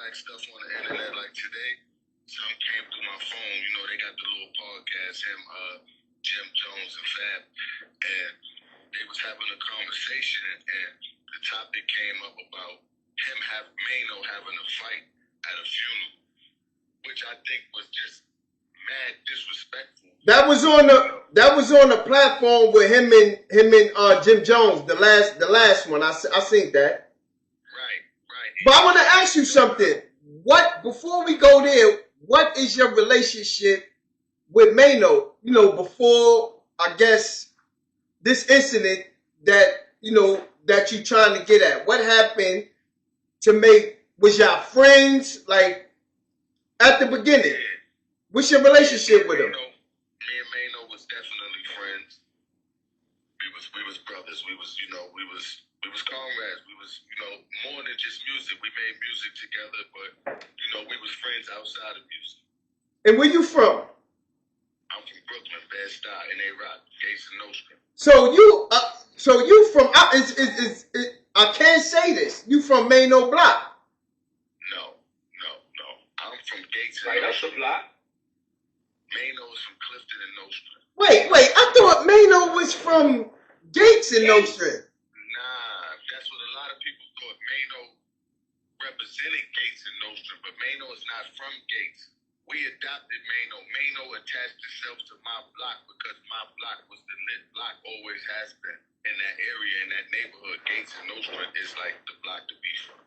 like stuff on the internet like today. Something came through my phone. You know, they got the little podcast, him, Jim Jones and Fab, and they was having a conversation, and the topic came up about him Maino having a fight at a funeral, which I think was just mad disrespectful. That was on the platform with him and Jim Jones, the last one. I seen that. Right. But I want to ask you something. Before we go there, what is your relationship with Maino? You know, before, I guess, this incident that that you're trying to get at. What happened was y'all friends like at the beginning? What's your relationship with him? Me and Maino was definitely friends. We was brothers. We was comrades. We was, more than just music. We made music together, but we was friends outside of music. And where you from? I'm from Brooklyn, Bed-Stuy, and A-Rock, Gates and Nostrand. So you from I can't say this. You from Maino block? No. I'm from Gates and Right, that's the block. Maino is from Clifton and Nostrand. Wait, I thought Maino was from Gates and Nostrand. Nah, that's what a lot of people thought. Maino represented Gates and Nostrand, but Maino is not from Gates. We adopted Maino. Maino attached itself to my block because my block was the lit block, always has been. In that area, in that neighborhood, Gates and Nostrand is like the block to be from.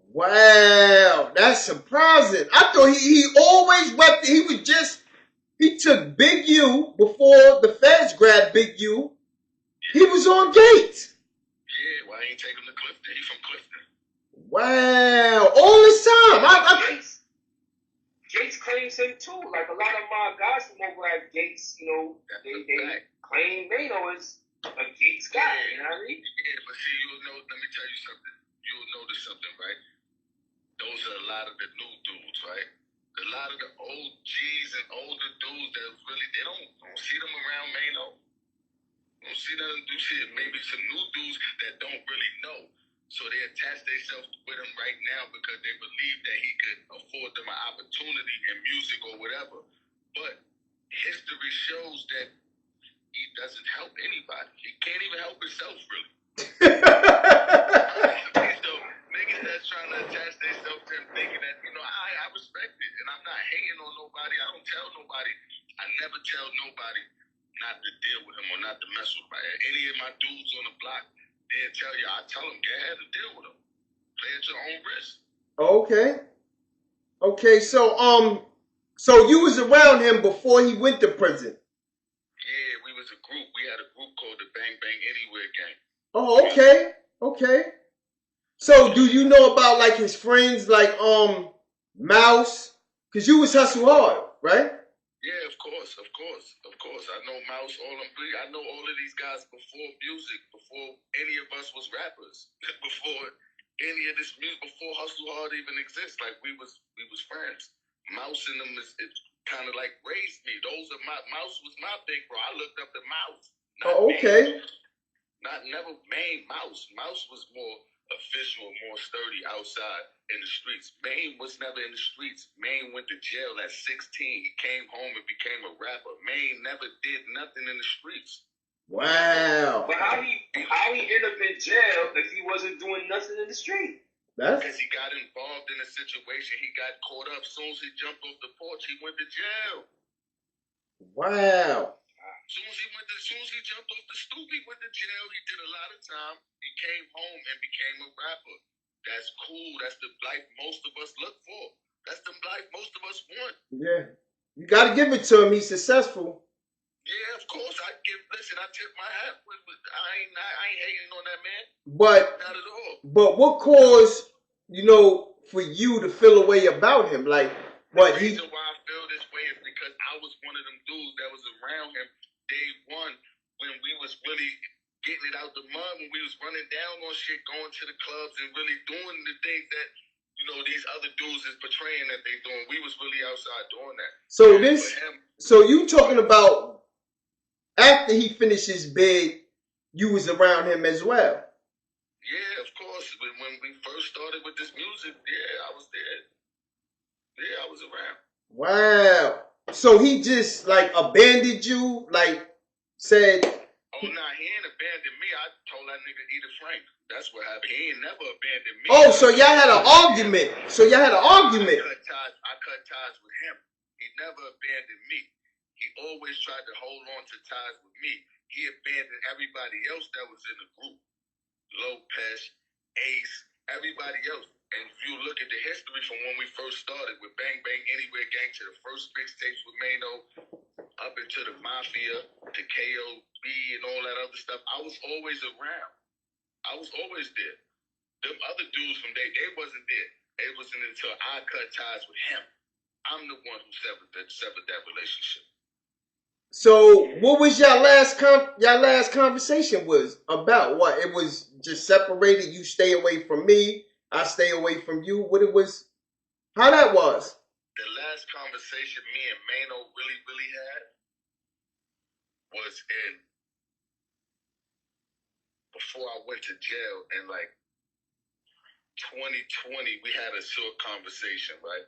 Wow, that's surprising. I thought he always repped. He took Big U before the feds grabbed Big U. He was on Gates. Yeah, why ain't take him to Clifton? He from Clifton. Wow, all this time. Gates claims him too. Like a lot of my guys from over at Gates, they claim Maino is a Gates guy. Yeah, you know what I mean? Yeah, but see, let me tell you something. You'll notice something, right? Those are a lot of the new dudes, right? A lot of the old G's and older dudes that really, they don't see them around Maino. Don't see them do shit. Maybe some new dudes that don't really know. So they attach themselves with him right now because they believe that he could afford them an opportunity in music or whatever. But history shows that he doesn't help anybody. He can't even help himself, really. So niggas that's trying to attach themselves to him thinking that, I respect it. And I'm not hating on nobody. I don't tell nobody. I never tell nobody not to deal with him or not to mess with him. Any of my dudes on the block, they'll tell you, I tell them, go ahead and deal with him. Play at your own risk. Okay, so you was around him before he went to prison. Yeah, we was a group. We had a group called the Bang Bang Anywhere Gang. Oh, okay. So do you know about like his friends like Mouse? Cause you was Hustle Hard, right? Yeah, of course. I know Mouse, I know all of these guys before music, before any of us was rappers, before any of this music, before Hustle Hard even exists. Like we was friends. Mouse and them is kind of like raised me. Mouse was my big bro. I looked up to Mouse. Never Maine Mouse. Mouse was more official, more sturdy outside in the streets. Maine was never in the streets. Maine went to jail at 16. He came home and became a rapper. Maine never did nothing in the streets. Wow. But how he ended up in jail if he wasn't doing nothing in the street? Because he got involved in a situation. He got caught up. As soon as he jumped off the porch, he went to jail. Wow. As soon as he jumped off the stoop, he went to jail. He did a lot of time. He came home and became a rapper. That's cool. That's the life most of us look for. That's the life most of us want. Yeah. You got to give it to him. He's successful. Yeah, of course. I tip my hat. I ain't hating on that man. But not at all. But what caused, for you to feel a way about him? Like what? The reason why I feel this way is because I was one of them dudes that was around him day one when we was really getting it out the mud, when we was running down on shit, going to the clubs and really doing the things that these other dudes is portraying that they doing. We was really outside doing that. So you talking about after he finished his bid, you was around him as well? Yeah, of course. When we first started with this music, yeah, I was there. Yeah, I was around. Wow. So he just like abandoned you, like said. Oh, nah, he ain't abandoned me. I told that nigga eat a Frank. That's what happened. He ain't never abandoned me. Oh, so y'all had an argument. I cut ties with him. He never abandoned me. He always tried to hold on to ties with me. He abandoned everybody else that was in the group. Lopez, Ace, everybody else. And if you look at the history from when we first started with Bang Bang Anywhere Gang to the first mixtapes with Maino, up into the Mafia, to KOB and all that other stuff, I was always around. I was always there. Them other dudes from they wasn't there. It wasn't until I cut ties with him. I'm the one who severed that relationship. So what was y'all last conversation was about? What it was just separated. You stay away from me. I stay away from you. What it was? How that was? The last conversation me and Maino really had was in before I went to jail in like 2020. We had a short conversation, right?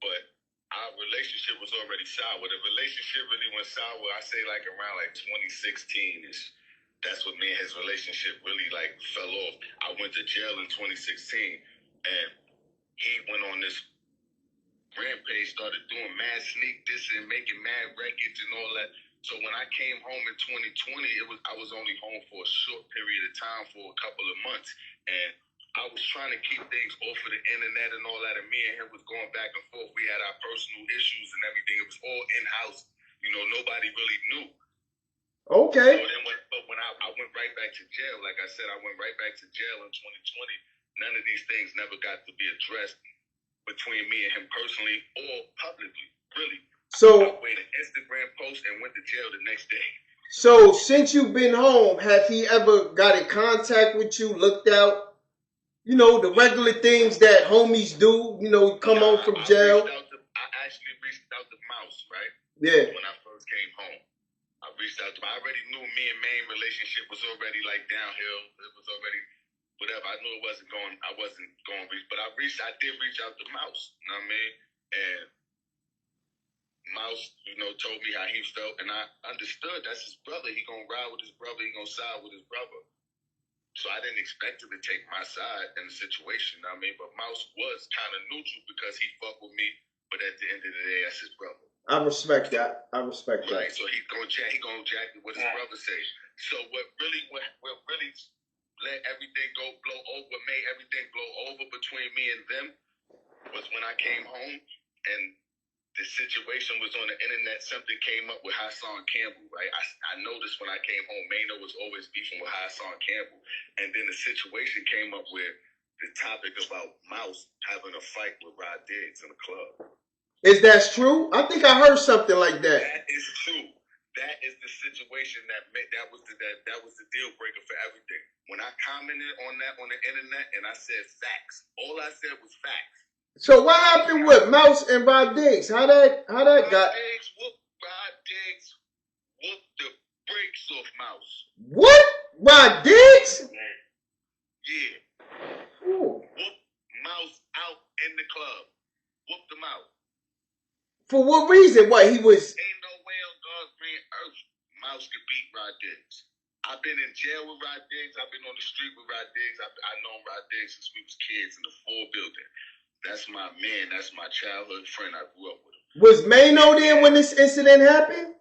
But our relationship was already sour. The relationship really went sour, I say like around like 2016-ish. That's when me and his relationship really like fell off. I went to jail in 2016 and he went on this rampage, started doing mad sneak dissing, making mad records and all that. So when I came home in 2020, I was only home for a short period of time, for a couple of months, and I was trying to keep things off of the internet and all that, and me and him was going back and forth. We had our personal issues and everything. It was all in-house. You know, nobody really knew. Okay. So then when I went right back to jail, like I said, I went right back to jail in 2020. None of these things never got to be addressed between me and him personally or publicly, really. So I made an Instagram post and went to jail the next day. So since you've been home, have he ever got in contact with you, looked out, you know, the regular things that homies do, you know, come home from jail? I actually reached out to Mouse, right? Yeah. When I first came home. I reached out to him. I already knew me and Main relationship was already like downhill. It was already whatever. I knew I wasn't going to reach, but I did reach out to Mouse, you know what I mean? And Mouse, you know, told me how he felt, and I understood that's his brother. He gonna ride with his brother. He gonna side with his brother. So I didn't expect him to take my side in the situation. You know what I mean, but Mouse was kind of neutral because he fucked with me. But at the end of the day, that's his brother. I respect that. Right. So he gonna jack what his brother say. So what really let everything blow over, what made everything blow over between me and them was when I came home and the situation was on the internet. Something came up with Hassan Campbell, right? I noticed when I came home, Maino was always beefing with Hassan Campbell. And then the situation came up where the topic about Mouse having a fight with Rod Diggs in the club. Is that true? I think I heard something like that. That is true. That is the situation that was the deal breaker for everything. When I commented on that on the internet and I said facts, all I said was facts. So what happened with Mouse and Rod Diggs? How that got? Rod Diggs whooped the brakes off Mouse. What? Rod Diggs? Yeah. Ooh. Whooped Mouse out in the club. Whooped him out. For what reason? What he was? Ain't no way on God's green earth Mouse could beat Rod Diggs. I've been in jail with Rod Diggs. I've been on the street with Rod Diggs. I've known Rod Diggs since we was kids in the 4 building. That's my man. That's my childhood friend. I grew up with him. Was Maino there when this incident happened?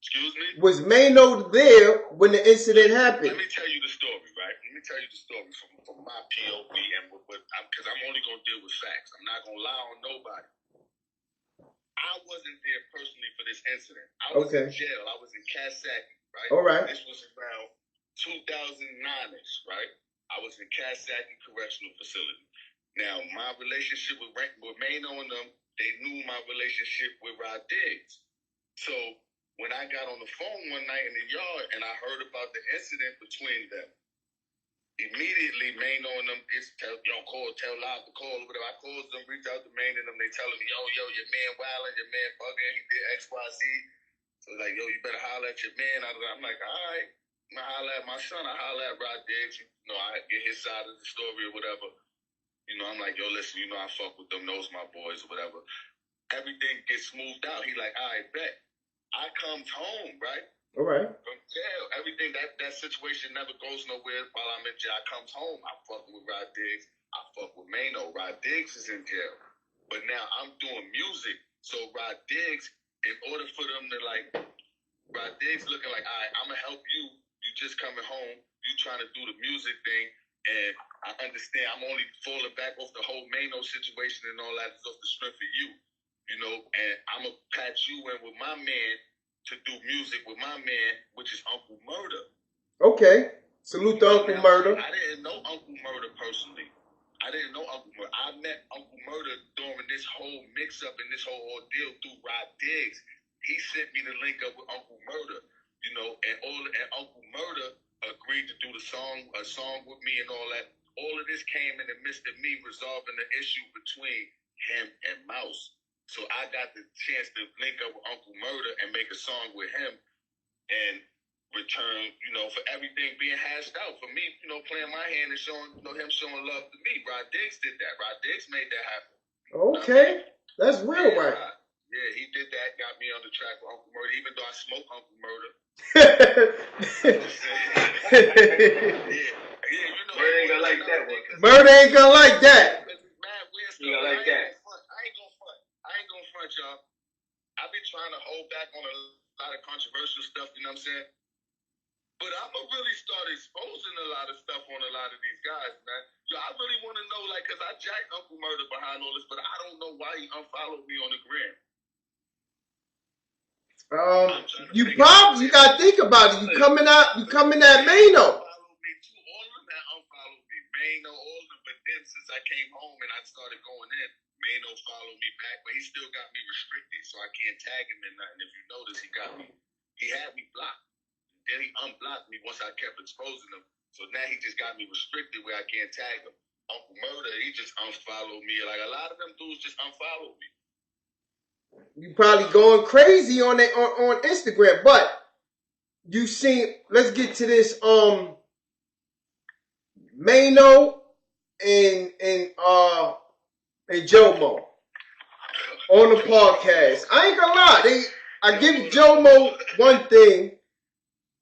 Excuse me? Was Maino there when the incident happened? Let me tell you the story, right? Let me tell you the story from my POV, and because I'm only going to deal with facts. I'm not going to lie on nobody. I wasn't there personally for this incident. I was in jail. I was in Kasaki, right? All right. This was around 2009-ish, right? I was in Kasaki Correctional Facility. Now, my relationship with Maino and them, they knew my relationship with Rod Diggs. So when I got on the phone one night in the yard and I heard about the incident between them, immediately Maino and them tell Live to call, whatever. I called them, reached out to Maino and them, they telling me, yo, your man wilding, your man bugging, he did XYZ. So like, yo, you better holler at your man. I'm like, all right. I holler at my son, I holler at Rod Diggs, you know, I get his side of the story or whatever. You know, I'm like, yo, listen, you know, I fuck with them, those my boys or whatever. Everything gets smoothed out. He like, all right, bet. I comes home, right? All right. From jail. Everything, that situation never goes nowhere while I'm in jail. I comes home, I fuck with Rod Diggs. I fuck with Maino. Rod Diggs is in jail. But now I'm doing music. So Rod Diggs, in order for them to like, Rod Diggs looking like, all right, I'm going to help you. You just coming home. You trying to do the music thing. And I understand I'm only falling back off the whole Maino situation and all that is off the strength of you. You know, and I'm going to patch you in with my man to do music with my man, which is Uncle Murder. Okay. Salute to Uncle Murder. I didn't know Uncle Murder personally. I didn't know Uncle Murder. I met Uncle Murder during this whole mix-up and this whole ordeal through Rod Diggs. He sent me the link up with Uncle Murder, you know, and Uncle Murder agreed to do a song with me and all that. All of this came in the midst of me resolving the issue between him and Mouse. So I got the chance to link up with Uncle Murder and make a song with him and return, you know, for everything being hashed out. For me, you know, playing my hand and showing, you know, him showing love to me. Rod Diggs did that. Rod Diggs made that happen. Okay. That's real, yeah, right? Yeah, he did that, got me on the track with Uncle Murder, even though I smoke Uncle Murder. Yeah, you know, Murder ain't gonna like that one. Murder ain't gonna like that. He gonna like that. I ain't gonna front, y'all. I be trying to hold back on a lot of controversial stuff, you know what I'm saying? But I'm gonna really start exposing a lot of stuff on a lot of these guys, man. Yo, I really want to know, like, cause I jacked Uncle Murder behind all this, but I don't know why he unfollowed me on the gram. You gotta think about it. You coming at Maino. Follow me too. All of them that unfollowed me. Maino, all of them. But then since I came home and I started going in, Maino followed me back, but he still got me restricted, so I can't tag him in nothing. If you notice, he had me blocked. Then he unblocked me once I kept exposing him. So now he just got me restricted where I can't tag him. Uncle Murder, he just unfollowed me. Like a lot of them dudes just unfollowed me. You probably going crazy on it on Instagram, but you seen. Let's get to this. Maino and Jomo on the podcast. I ain't gonna lie. I give Jomo one thing.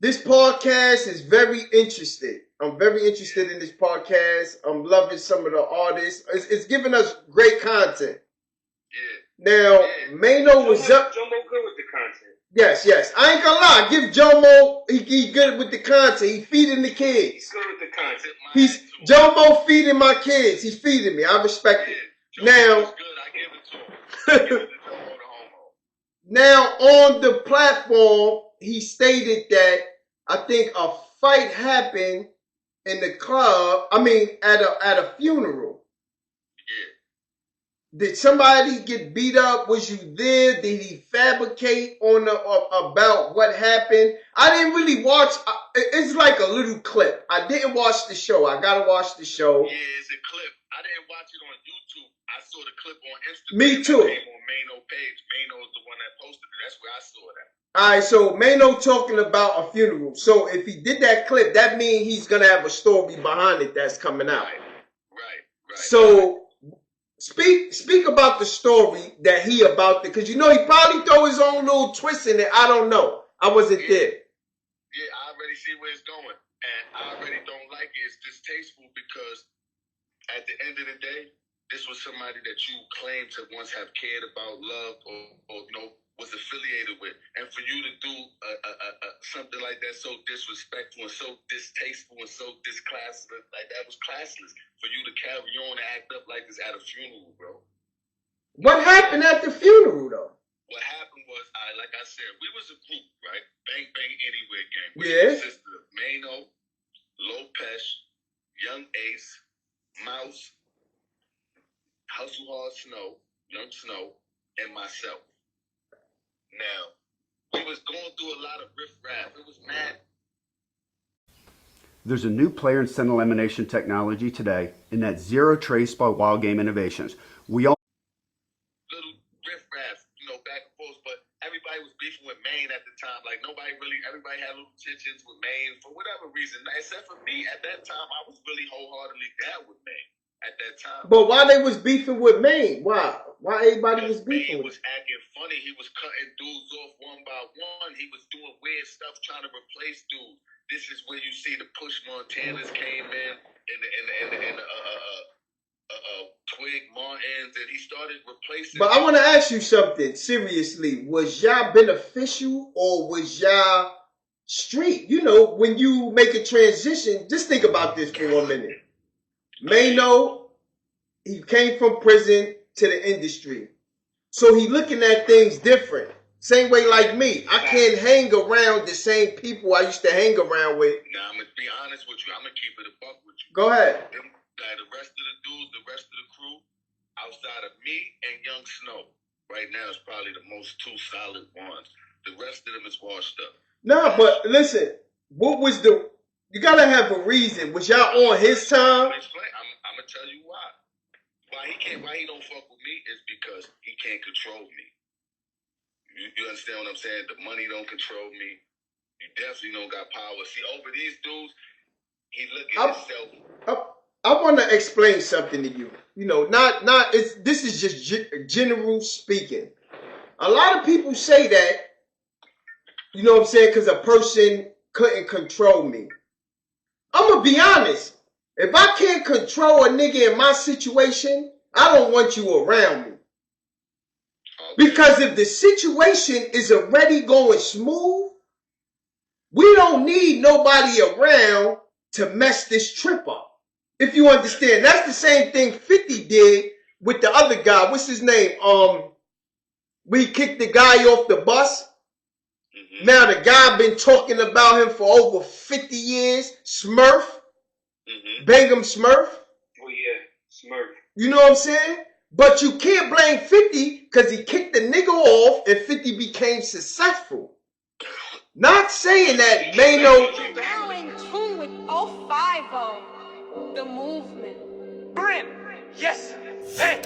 This podcast is very interesting. I'm very interested in this podcast. I'm loving some of the artists. It's giving us great content. Yeah. Now, Maino was up. Jomo good with the content. Yes. I ain't gonna lie. Give Jomo, he good with the content. He feeding the kids. He's good with the content. Jomo feeding my kids. He's feeding me. I respect it. Now, now on the platform, he stated that I think a fight happened in the club. I mean, at a funeral. Did somebody get beat up? Was you there? Did he fabricate on about what happened? I didn't really watch. It's like a little clip. I didn't watch the show. I gotta watch the show. Yeah, it's a clip. I didn't watch it on YouTube. I saw the clip on Instagram. Me too. It came on Maino page. Maino is the one that posted it. That's where I saw that. All right, so Maino talking about a funeral. So if he did that clip, that means he's gonna have a story behind it that's coming out. Right. So. Speak about the story that he about it, because you know he probably throw his own little twist in it. I don't know. I wasn't there. Yeah, I already see where it's going, and I already don't like it. It's distasteful because at the end of the day, this was somebody that you claimed to once have cared about, loved, or you know, was affiliated with, and for you to do something like that so disrespectful and so distasteful and so disclassless, like that was classless. For you to carry on and act up like this at a funeral, bro. What happened at the funeral, though? What happened was, like I said, we was a group, right? Bang Bang Anywhere gang, which consisted of Maino, Lopez, Young Ace, Mouse, Hustle Hard Snow, Young Snow, and myself. Now, we was going through a lot of riff-raff. It was mad. There's a new player instant elimination technology today, and that's Zero Trace by Wild Game Innovations. We all little riff-raff, you know, back and forth, but everybody was beefing with Maine at the time. Like everybody had little tensions with Maine for for me, at that time, I was really wholeheartedly down with Maine at that time. But why they was beefing with Maine? Why? Why everybody was beefing Maine with was acting funny. He was cutting dudes off one by one. He was doing weird stuff trying to replace dudes. This is where you see the Push Montanas came in and Twig Martins, and he started replacing. But I want to ask you something seriously. Was y'all beneficial or was y'all street? You know, when you make a transition, just think about this for 1 minute. Maino, he came from prison to the industry. So he looking at things different. Same way like me. I can't hang around the same people I used to hang around with. Now, I'm going to be honest with you. I'm going to keep it a buck with you. Go ahead. The rest of the dudes, the rest of the crew, outside of me and Young Snow, right now is probably the most two solid ones. The rest of them is washed up. Nah, but listen, what was the... You got to have a reason. Was y'all on his time? I'm going to tell you why. Why he don't fuck with me is because he can't control me. You understand what I'm saying? The money don't control me. You definitely don't got power. See, over these dudes, he look at himself. I want to explain something to you. You know, this is just general speaking. A lot of people say that, you know what I'm saying, because a person couldn't control me. I'm going to be honest. If I can't control a nigga in my situation, I don't want you around me. Because if the situation is already going smooth, we don't need nobody around to mess this trip up. If you understand, that's the same thing 50 did with the other guy. What's his name? We kicked the guy off the bus. Mm-hmm. Now the guy been talking about him for over 50 years. Smurf. Mm-hmm. Bangum Smurf. Oh yeah, Smurf. You know what I'm saying? But you can't blame 50 because he kicked the nigga off and 50 became successful. Not saying that Maino... Now in tune with 050, the movement. Brim! Yes! Hey!